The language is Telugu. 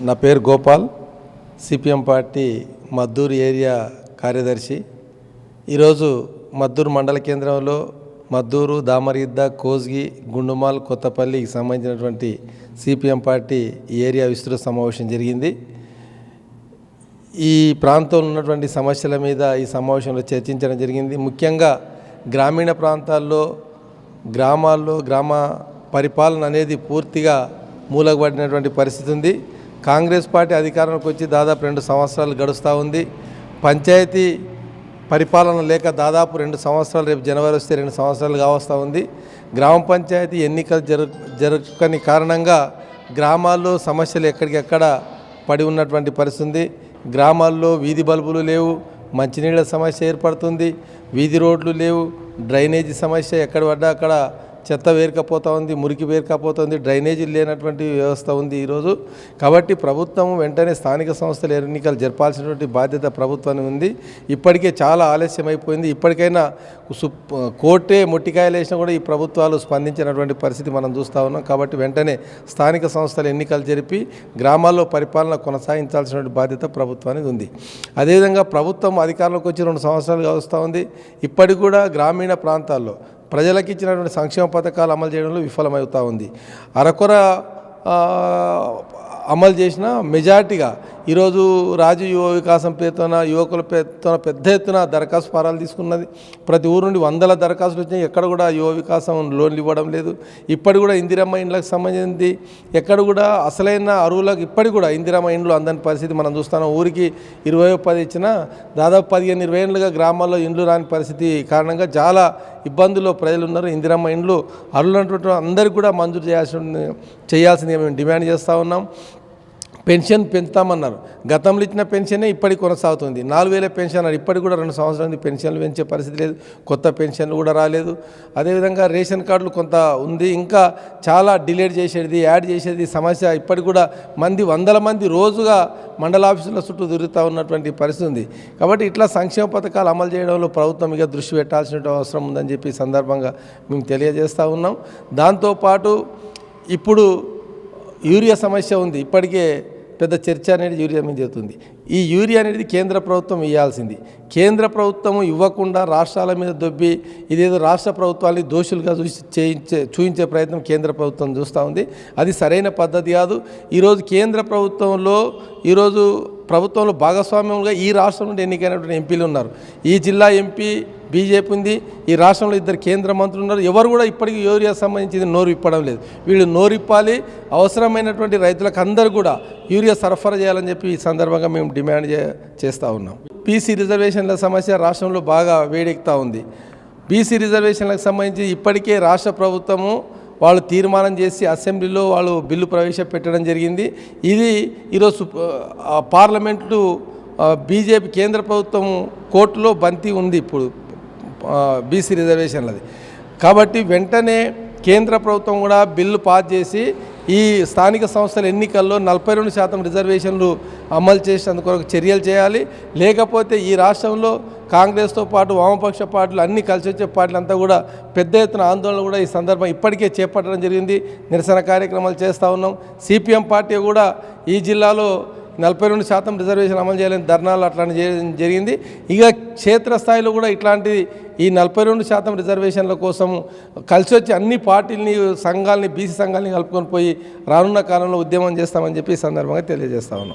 నా పేరు Gopal, CPM party Maddur area కార్యదర్శి. ఈరోజు మద్దూరు మండల కేంద్రంలో మద్దూరు, దామరిద్ద, కోస్గి, గుండుమాల్, కొత్తపల్లికి సంబంధించినటువంటి సిపిఎం పార్టీ ఏరియా విస్తృత సమావేశం జరిగింది. ఈ ప్రాంతంలో ఉన్నటువంటి సమస్యల మీద ఈ సమావేశంలో చర్చించడం జరిగింది. ముఖ్యంగా గ్రామీణ ప్రాంతాల్లో, గ్రామాల్లో గ్రామ పరిపాలన అనేది పూర్తిగా మూలకబడినటువంటి పరిస్థితి ఉంది. కాంగ్రెస్ పార్టీ అధికారంలోకి వచ్చి దాదాపు 2 సంవత్సరాలు గడుస్తూ ఉంది. పంచాయతీ పరిపాలన లేక దాదాపు 2 సంవత్సరాలు, రేపు జనవరి వస్తే 2 సంవత్సరాలు కావస్తూ ఉంది. గ్రామ పంచాయతీ ఎన్నికలు జరగని కారణంగా గ్రామాల్లో సమస్యలు ఎక్కడికెక్కడ పడి ఉన్నటువంటి పరిస్థితి. గ్రామాల్లో వీధి బల్బులు లేవు, మంచినీళ్ళ సమస్య ఏర్పడుతుంది, వీధి రోడ్లు లేవు, డ్రైనేజీ సమస్య ఎక్కడ పడ్డా అక్కడ చెత్త వేరుకపోతూ ఉంది, మురికి వేరుకపోతుంది, డ్రైనేజీలు లేనటువంటి వ్యవస్థ ఉంది ఈరోజు. కాబట్టి ప్రభుత్వం వెంటనే స్థానిక సంస్థల ఎన్నికలు జరపాల్సినటువంటి బాధ్యత ప్రభుత్వానికి ఉంది. ఇప్పటికే చాలా ఆలస్యం అయిపోయింది. ఇప్పటికైనా కోర్టే మొట్టికాయలు వేసినా కూడా ఈ ప్రభుత్వాలు స్పందించినటువంటి పరిస్థితి మనం చూస్తూ ఉన్నాం. కాబట్టి వెంటనే స్థానిక సంస్థల ఎన్నికలు జరిపి గ్రామాల్లో పరిపాలన కొనసాగించాల్సినటువంటి బాధ్యత ప్రభుత్వానికి ఉంది. అదేవిధంగా ప్రభుత్వం అధికారంలోకి వచ్చి 2 సంవత్సరాలుగా వస్తూ ఉంది. ఇప్పటికి కూడా గ్రామీణ ప్రాంతాల్లో ప్రజలకు ఇచ్చినటువంటి సంక్షేమ పథకాలు అమలు చేయడంలో విఫలమవుతూ ఉంది. అరకొర అమలు చేసిన మెజార్టీగా ఈరోజు రాజు యువ వికాసం పేరుతోన, యువకుల పేరుతోన పెద్ద ఎత్తున దరఖాస్తు ఫారాలు తీసుకున్నది. ప్రతి ఊరు నుండి 100 దరఖాస్తులు వచ్చినాయి. ఎక్కడ కూడా యువ వికాసం లోన్లు ఇవ్వడం లేదు. ఇప్పటి కూడా ఇందిరమ్మ ఇండ్లకు సంబంధించి ఎక్కడ కూడా అసలైన అరువులకు ఇప్పటికి కూడా ఇందిరమ్మ ఇండ్లు అందని పరిస్థితి మనం చూస్తున్నాం. ఊరికి 20 ఇచ్చినా దాదాపు 15-20 ఏళ్ళుగా గ్రామాల్లో ఇండ్లు రాని పరిస్థితి కారణంగా చాలా ఇబ్బందుల్లో ప్రజలు ఉన్నారు. ఇందిరమ్మ ఇండ్లు అరువులంటే అందరికీ కూడా మంజూరు చేయాల్సిందిగా మేము డిమాండ్ చేస్తూ ఉన్నాం. పెన్షన్ పెంచుతామన్నారు. గతంలో ఇచ్చిన పెన్షనే ఇప్పటికి కొనసాగుతుంది. 4000 పెన్షన్ అన్నారు. ఇప్పటికి కూడా 2 సంవత్సరాల పెన్షన్లు పెంచే పరిస్థితి లేదు. కొత్త పెన్షన్లు కూడా రాలేదు. అదేవిధంగా రేషన్ కార్డులు కొంత ఉంది, ఇంకా చాలా డిలేట్ చేసేది, యాడ్ చేసేది సమస్య. ఇప్పటికి కూడా 100 మంది రోజుగా మండల ఆఫీసుల చుట్టూ తిరుగుతూ ఉన్నటువంటి పరిస్థితి ఉంది. కాబట్టి ఇట్లా సంక్షేమ పథకాలు అమలు చేయడంలో ప్రభుత్వం ఇక దృష్టి పెట్టాల్సిన అవసరం ఉందని చెప్పి సందర్భంగా మేము తెలియజేస్తూ ఉన్నాం. దాంతోపాటు ఇప్పుడు యూరియా సమస్య ఉంది. ఇప్పటికే పెద్ద చర్చ అనేది యూరియా మీద జరుగుతుంది. ఈ యూరియా అనేది కేంద్ర ప్రభుత్వం ఇవ్వాల్సింది. కేంద్ర ప్రభుత్వం ఇవ్వకుండా రాష్ట్రాల మీద దొబ్బి ఇదేదో రాష్ట్ర ప్రభుత్వాన్ని దోషులుగా చూపించే ప్రయత్నం కేంద్ర ప్రభుత్వం చూస్తూ ఉంది. అది సరైన పద్ధతి కాదు. ఈరోజు కేంద్ర ప్రభుత్వంలో ప్రభుత్వంలో భాగస్వామ్యంగా ఈ రాష్ట్రం నుండి ఎన్నికైనటువంటి ఎంపీలు ఉన్నారు. ఈ జిల్లా ఎంపీ బీజేపీ ఉంది. ఈ రాష్ట్రంలో 2 కేంద్ర మంత్రులు ఉన్నారు. ఎవరు కూడా ఇప్పటికీ యూరియా సంబంధించి నోరు ఇప్పడం లేదు. వీళ్ళు నోరిప్పాలి. అవసరమైనటువంటి రైతులకు అందరూ కూడా యూరియా సరఫరా చేయాలని చెప్పి ఈ సందర్భంగా మేము డిమాండ్ చేస్తూ ఉన్నాం. బీసీ రిజర్వేషన్ల సమస్య రాష్ట్రంలో బాగా వేడెక్కుతూ ఉంది. బీసీ రిజర్వేషన్లకు సంబంధించి ఇప్పటికే రాష్ట్ర ప్రభుత్వము వాళ్ళు తీర్మానం చేసి అసెంబ్లీలో వాళ్ళు బిల్లు ప్రవేశపెట్టడం జరిగింది. ఇది ఈరోజు పార్లమెంటు బీజేపీ కేంద్ర ప్రభుత్వం కోర్టులో బంతి ఉంది ఇప్పుడు బీసీ రిజర్వేషన్లది. కాబట్టి వెంటనే కేంద్ర ప్రభుత్వం కూడా బిల్లు పాస్ చేసి ఈ స్థానిక సంస్థల ఎన్నికల్లో 42% రిజర్వేషన్లు అమలు చేసేందుకు చర్యలు చేయాలి. లేకపోతే ఈ రాష్ట్రంలో కాంగ్రెస్తో పాటు వామపక్ష పార్టీలు అన్నీ కలిసి వచ్చే పార్టీలు అంతా కూడా పెద్ద ఎత్తున ఆందోళన కూడా ఈ సందర్భం ఇప్పటికే చేపట్టడం జరిగింది. నిరసన కార్యక్రమాలు చేస్తూ ఉన్నాం. సిపిఎం పార్టీ కూడా ఈ జిల్లాలో 42% రిజర్వేషన్ అమలు చేయాలని ధర్నాలు అట్లాంటి జరిగింది. ఇక క్షేత్రస్థాయిలో కూడా ఇట్లాంటి ఈ 42% రిజర్వేషన్ల కోసం కలిసి వచ్చి అన్ని పార్టీలని, సంఘాలని, బీసీ సంఘాలని కలుపుకొని పోయి రానున్న కాలంలో ఉద్యమం చేస్తామని చెప్పి ఈ సందర్భంగా తెలియజేస్తా ఉన్నాం.